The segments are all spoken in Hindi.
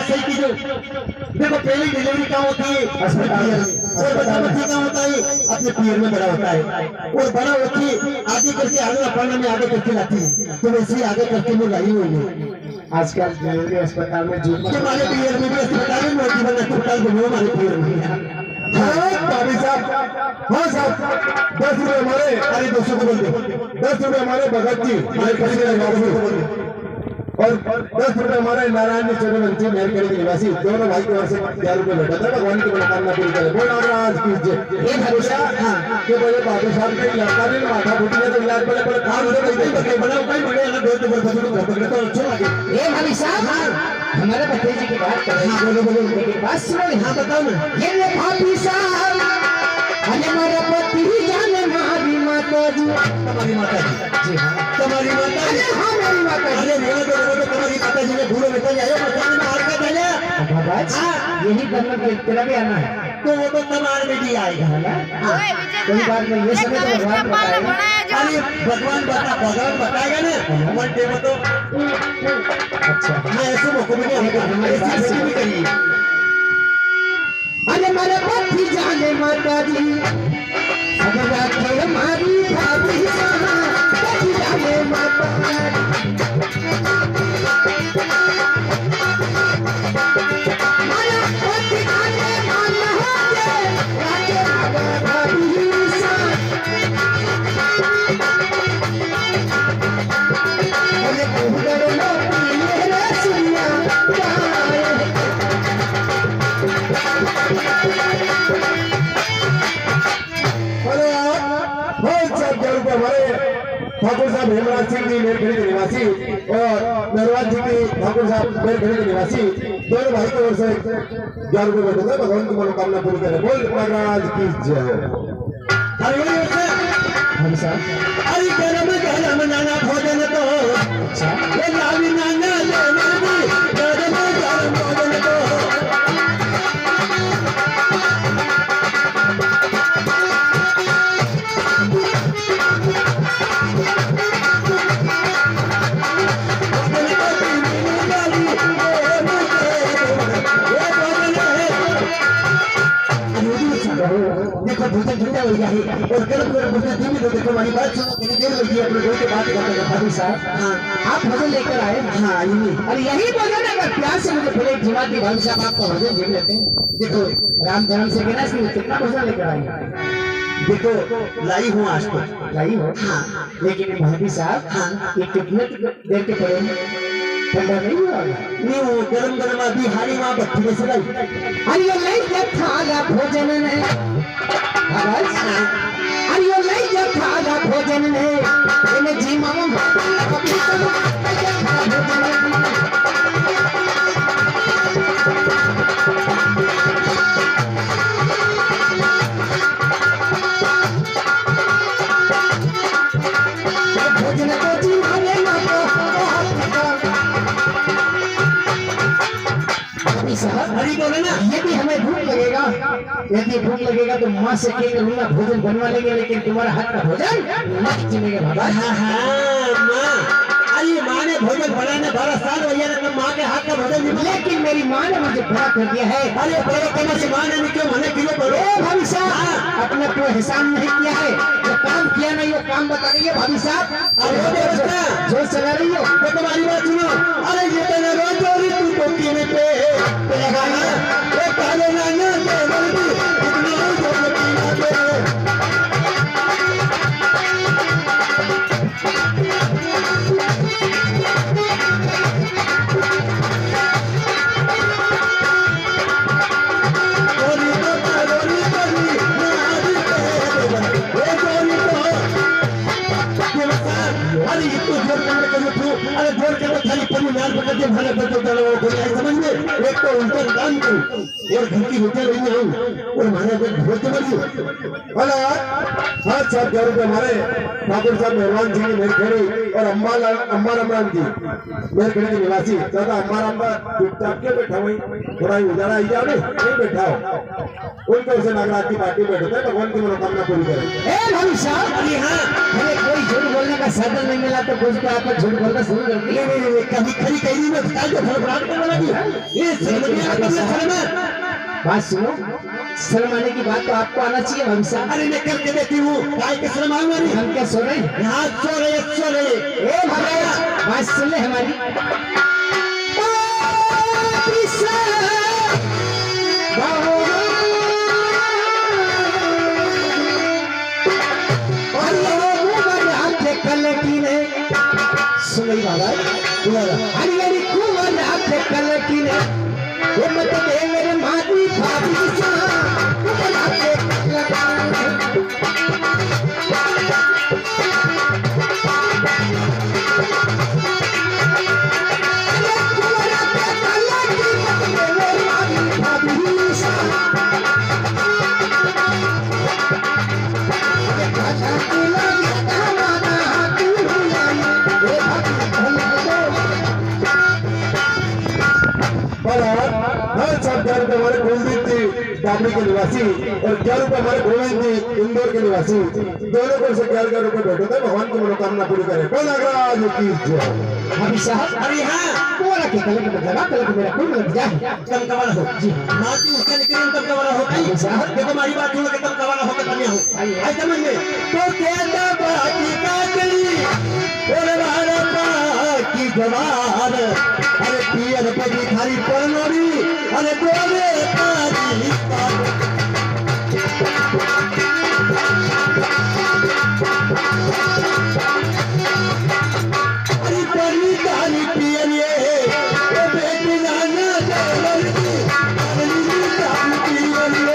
सही कीजिए। देखो पहली डिलीवरी कहाँ होती है? अस्पताल में। और बच्चा बच्ची कहाँ होता है? अपने पीर में बड़ा होता है। और बड़ा होती है आगे करके आगे पढ़ने में आगे करके लाती है, तो वैसे ही आगे करके वो लाई हुई है। आजकल डिलीवरी अस्पताल में जो हमारे पीर में भी अस्पताल में मोटी बना अस्पताल में हमारे पीर में। हाँ भाभी साहब, हाँ साहब 10 रुपए हमारे, अरे 200 को बोल दो। 10 रुपए हमारे भगत जी हमारे कभी और 10 रुपए हमारे नारायण जी चंद्रवंशी मेहरगढ़ के निवासी, दोनों भाई की ओर से 11 रुपए भेटा था। भगवान की मनोकामना पूरी करे। बोल नागराज कीजिए। ये भरोसा कि बोले बाबू साहब के लड़का ने माथा फूटी है तो इलाज बड़े बड़े काम हो गए बड़े बड़ा कहीं बड़े अलग दो तो बड़े तो अच्छा लगे। ये भाभी साहब हमारे भतीजे की बात कर रहे हैं। बोलो बोलो लेकिन बात सुनो, हाँ बताओ ना। ये भाभी साहब हमारा पति जाने मारी माता जी। तुम्हारी माता जी? जी हाँ, तुम्हारी माता जी? हाँ मेरी माता जी। अरे मेरा तो तुम्हारी माता जी ने भूलो बेटा जाए बचाने में हार का डाला। यही करना तेरा भी आना है तो वो तो तमार में भी आएगा ना। कोई बात नहीं, ये समय तो भगवान बताएगा। अरे भगवान बताएगा ना। मन टेबल तो अच्छा मैं ऐसे मौके में नहीं आएगा। हमारे साथ भी करिए। अरे मेरे पति जाने माता जी अगर आखे हमारी भाभी साहब पति जाने माता जी। मेरे पति जाने माना है आखे भाभी साहब। अरे उधर लोग मेरे सुनिया ठाकुर साहब हेमराज सिंह जी मेरखेड़ी के निवासी और नरवाज जी की ठाकुर साहब मेरखेड़ी के निवासी, दोनों भाई की ओर से 11 रुपए बैठे थे। भगवान की मनोकामना पूरी करे। बोल नागराज की जय। अरे भाभी साहब अरे गरम गरम नाना भोजन तो अच्छा ये लावी नाना लेना दी गरम गरम भोजन तो। देखो भोजन ठंडा हो गया है और गरम गरम भोजन धीमी दो। देखो हमारी बात सुनो, कितनी देर लगी अपने दोस्त से बात करते हैं। भाभी साहब हाँ आप भोजन लेकर आए। हाँ यही। और यही भोजन अगर प्यार से मुझे फिर जीवा की भाभी साहब आपका भोजन झेल लेते हैं। देखो राम धर्म से कहना इसलिए कितना भोजन लेकर आए। देखो लाई हूँ आज तो। लाई हो हाँ लेकिन भाभी साहब हाँ ये कितने देर के पड़े ठंडा नहीं हुआ। नहीं वो गरम गरम अभी हारी वहाँ भट्टी में से लाई। अरे नहीं जब खागा भोजन ने अरे नहीं जब खागा भोजन ने इन्हें जी मामा भोजन को जी माने हरी बोले ना। यदि हमें भूख लगेगा, यदि भूख लगेगा तो माँ से कह करूँगा भोजन बनवा लेंगे, लेकिन तुम्हारा हाथ का भोजन नहीं चलेगा बाबा। हाँ हाँ माँ, अरे माँ ने भोजन बनाने 12 साल भैया ने माँ के हाथ का भोजन नहीं। लेकिन मेरी माँ ने मुझे बड़ा कर दिया है। अरे बड़े कम से माँ ने क्यों मने किलो करो। भाभी साहब अपने को एहसान नहीं किया है, जो काम किया नहीं वो काम बता रही है भाभी साहब। अरे जोर चला रही हो तो तुम्हारी बात सुनो। अरे ये तो रोज चोरी तू तो कीने पे लगाना ये काले नाना के बल्दी इतना जो कीना पे। अरे ये तो जोर करने के लिए अरे जोर के तो खाली पनी लाल पकड़ के भाले पर तो चलो कोई ऐसा समझ में। एक तो उल्टा काम करूं और घर की रोटियां नहीं आऊं और हमारे घर भोज के मरियो। हेलो हाँ साहब 11 रुपए हमारे ठाकुर साहब मेहरबान जी मेरखेड़ी और अम्मा रामराम जी मेरखेड़ी के निवासी। दादा अम्मा चुपचाप के बैठा हुई, थोड़ा ही उजाला आई जाओ नहीं बैठा हो। उनके उसे नागराज की पार्टी में बैठे थे। भगवान की मनोकामना पूरी करे। भाभी साहब अरे हाँ हमें कोई झूठ बोलने का साधन नहीं मिला तो कुछ तो आप झूठ बोलना शुरू कर दिया। कभी खरी कहीं में काल को फड़फड़ाहट करने लगी। ये मुझे आता है सलमान। बात सुनो, शर्माने की बात तो आपको आना चाहिए भाभी साहब। अरे मैं करके देती हूँ, काय के शर्म आऊंगा नहीं। हम क्या सो रहे हैं? यहाँ सो रहे सो रहे। ए भाभी बात सुन ले हमारी। सुन बाबा, हरी हरी कुंवर आपसे कल की ने वो मत दे मेरे माटी भाभी सा कुंवर आपसे हमारे कुलदीप जी बाबरी के निवासी और 11 रुपए हमारे गोविंद जी इंदौर के निवासी, दोनों को से 11 रुपए भेंट होता है। भगवान की मनोकामना पूरी करे। बोल नागराज की जय। भाभी साहब, अरे हाँ कोरा के कलर के बदला कलर के मेरा कोई लग जाए कम कवाला हो जी। माटी उसके निकले कम कवाला हो भाई साहब। देखो हमारी बात सुनो कि कम कवाला हो के कमियां हो। आई समझ में तो कहता बाकी का चली और भारत की जवान। अरे पियर पगी थारी परनोरी अरे बोले तारी अरे परी तारी पियर ये ओ बेटी नाना देवर की अरे तारी पियर ये।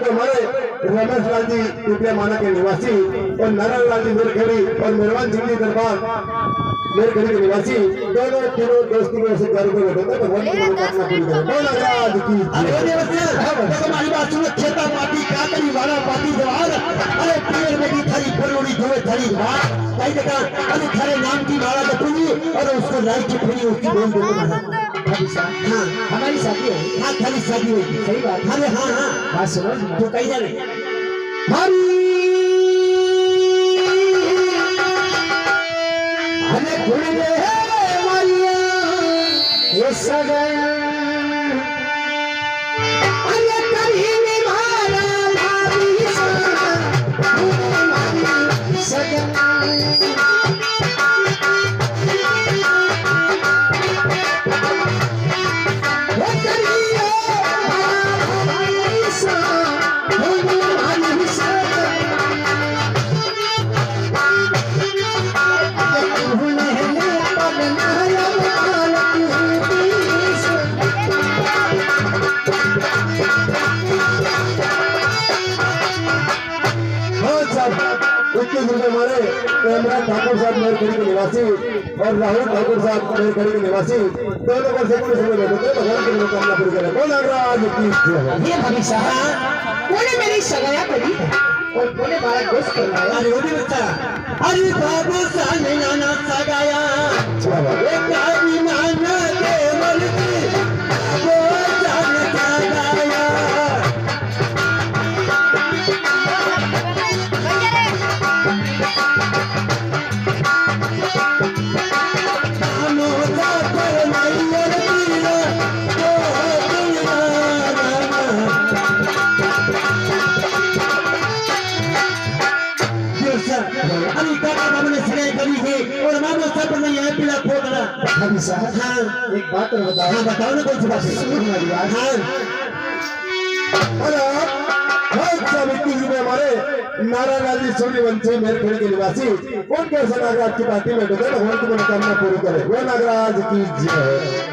हमारे रमेश लाल जी पिपलिया माना के निवासी और नारायण लाल जी मेरखेड़ी और मेहरबान सिंह जी दरबार मेरखेड़ी के निवासी, दोनों तीनों दोस्ती में से 4 रुपए भेंट होते हैं। भगवान की मनोकामना पूरी करे। बोल नागराज की जय। देखो हमारी बात सुनो खेता पाती काकरी वाला पाती जवान। अरे पियर बेटी थारी फरोड़ी जोए थारी बात कहीं देखा अरे थारे नाम की माला जपूंगी और उसको लाइट की फूली उसकी बोल देते भाभी साहब। हाँ, हमारी शादी है। हाँ थारी शादी होगी। सही बात। अरे हाँ हाँ बात सुनो, तो कहीं जाने अरे खुल गए मारिया ये सगन अरे कहीं मारा भाभी सा मारी सगन हमारे इमरान ठाकुर साहब मेरखेड़ी के निवासी और राहुल ठाकुर साहब मेरखेड़ी के निवासी, दोनों को सेकंड समय में होते हैं। भगवान की मनोकामना पूरी करे। बोल नागराज की जय। ये भाभी साहब कोने मेरी सगाया करी है और कोने बारा दोस्त करवाया। अरे ओदी बच्चा अरे बाबू साने नाना सगाया एक आदमी नाना के मरती वो जान सगाया। भाभी साहब, हाँ एक बात और बताओ। हाँ बताओ ना कोई सी बात सुनो हमारी बात। हाँ हमारे नारायण लाल जी सूर्यवंशी मेरखेड़ी के निवासी, उनके से नागराज की पार्टी में डूबे। भगवान की मनोकामना पूरी करे। वो नागराज की जय।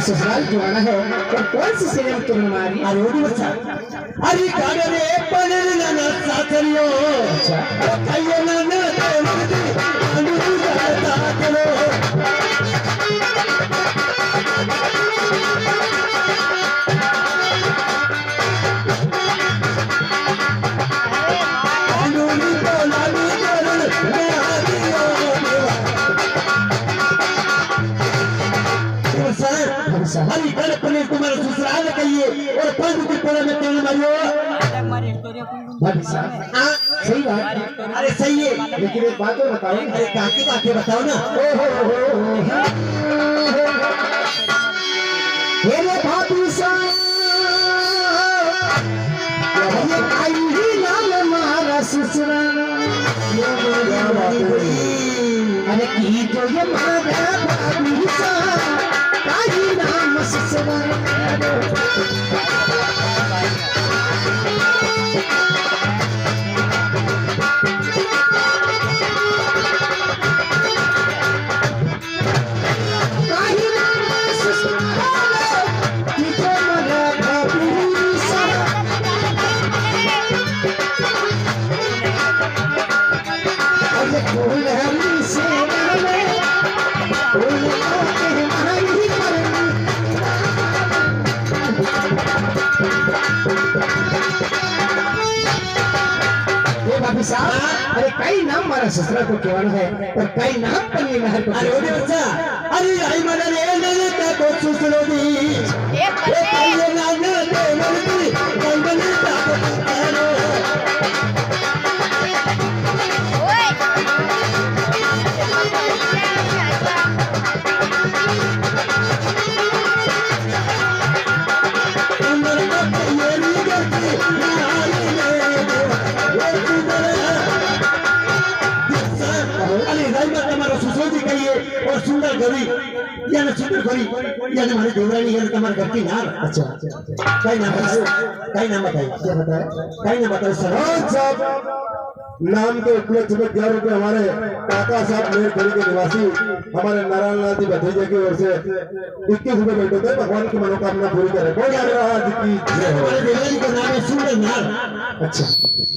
ससुराल क्यों आना है और कौन सी सिनेमा तुमने मारी? अरे वो बच्चा अरे कागरे पनर ना साथरियो अच्छा कहियो ना मुझे अनुरू जाता करो हरी कल पनीर तुम्हारे ससुराल कहिए और पंच के पड़े में तेल मारियो भाभी साहब सही बात अरे सही है लेकिन एक बात और बताओ अरे काकी बातें बताओ ना मेरे भाभी साहब ये आई ही नाम मारा ससुराल अरे की तो ये मारा भाभी साहब आई नाम ससुराल अरे कई नाम मारा ससुरा को केवल है और कई नाम पन्नी नहर को अरे ओरे बच्चा अरे आई मना ले का को सुसलो दी ये कहियो ना दे मरदी कंगन का करो और सुंदर गरी यानी सुंदर गरी यानी हमारी देवरानी यानी हमारे घर की नार अच्छा कई नाम बताइए क्या बताया कई नाम बताओ सर साहब नाम के उपलक्ष्य में 11 रुपए हमारे काका साहब मेरखड़ी के निवासी हमारे नारायण नाथ जी भतीजे की ओर से 21 रुपए भेंट होते हैं। भगवान की मनोकामना पूरी करे बोल महाराज की जय हो। हमारे देवरानी का नाम है सुंदर नार अच्छा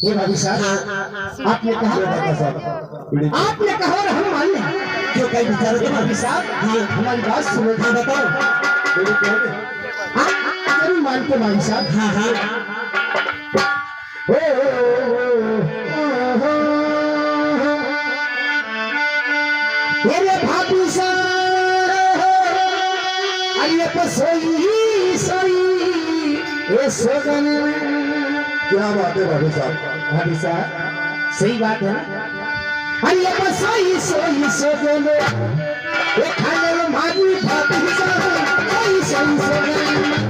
ये भाभी साहब आपने कहा आपने कहा और हम मान लें जो कई विचार के भाभी साहब हाँ हमारी बात सुनो हाँ बताओ आप जरूर मानते भाभी साहब हाँ हाँ मेरे भाभी साहब अरे सोई सोई ये सोगन क्या बात है भाभी साहब भाभी साहब सही बात है अरे सोई सोई सोगन ये खाने में भाभी साहब सोई सोई सोगन